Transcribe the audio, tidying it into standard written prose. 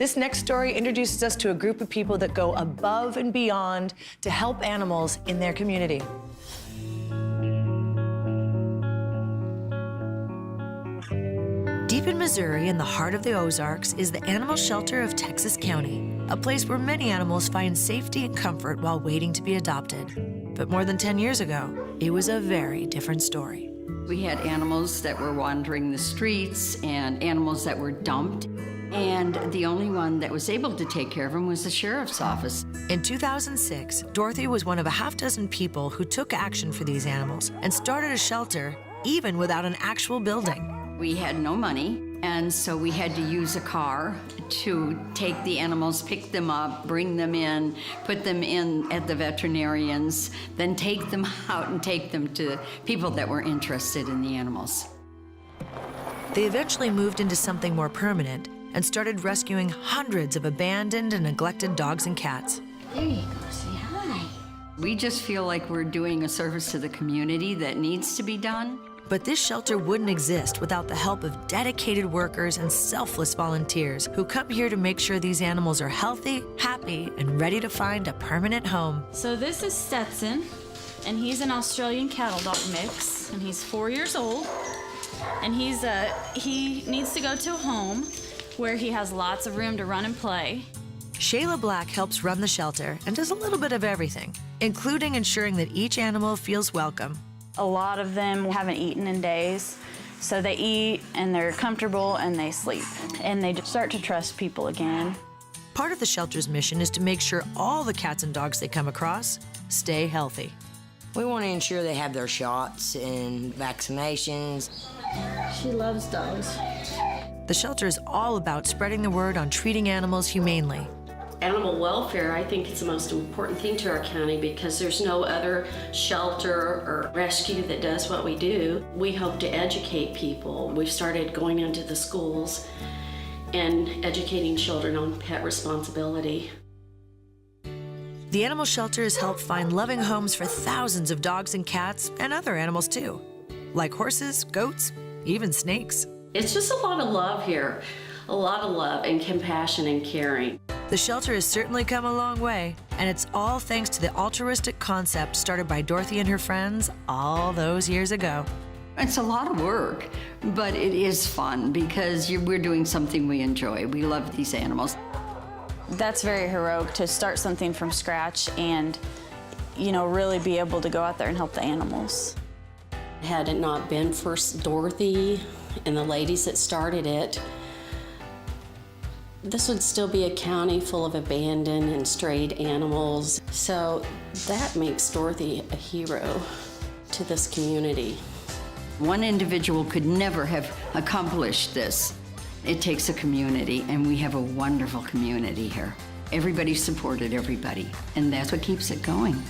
This next story introduces us to a group of people that go above and beyond to help animals in their community. Deep in Missouri, in the heart of the Ozarks, is the Animal Shelter of Texas County, a place where many animals find safety and comfort while waiting to be adopted. But more than 10 years ago, it was a very different story. We had animals that were wandering the streets and animals that were dumped. And the only one that was able to take care of them was the sheriff's office. In 2006, Dorothy was one of a half dozen people who took action for these animals and started a shelter even without an actual building. We had no money, and so we had to use a car to take the animals, pick them up, bring them in, put them in at the veterinarians, then take them out and take them to people that were interested in the animals. They eventually moved into something more permanent and started rescuing hundreds of abandoned and neglected dogs and cats. There you go, say hi. We just feel like we're doing a service to the community that needs to be done. But this shelter wouldn't exist without the help of dedicated workers and selfless volunteers who come here to make sure these animals are healthy, happy, and ready to find a permanent home. So this is Stetson, and he's an Australian cattle dog mix, and he's 4 years old. And he needs to go to a home where he has lots of room to run and play. Shayla Black helps run the shelter and does a little bit of everything, including ensuring that each animal feels welcome. A lot of them haven't eaten in days, so they eat and they're comfortable and they sleep. And they start to trust people again. Part of the shelter's mission is to make sure all the cats and dogs they come across stay healthy. We want to ensure they have their shots and vaccinations. She loves dogs. The shelter is all about spreading the word on treating animals humanely. Animal welfare, I think, is the most important thing to our county because there's no other shelter or rescue that does what we do. We hope to educate people. We've started going into the schools and educating children on pet responsibility. The animal shelter has helped find loving homes for thousands of dogs and cats and other animals too, like horses, goats, even snakes. It's just a lot of love here, a lot of love and compassion and caring. The shelter has certainly come a long way, and it's all thanks to the altruistic concept started by Dorothy and her friends all those years ago. It's a lot of work, but it is fun because we're doing something we enjoy. We love these animals. That's very heroic to start something from scratch and, really be able to go out there and help the animals. Had it not been for Dorothy and the ladies that started it, this would still be a county full of abandoned and strayed animals. So that makes Dorothy a hero to this community. One individual could never have accomplished this. It takes a community, and we have a wonderful community here. Everybody supported everybody, and that's what keeps it going.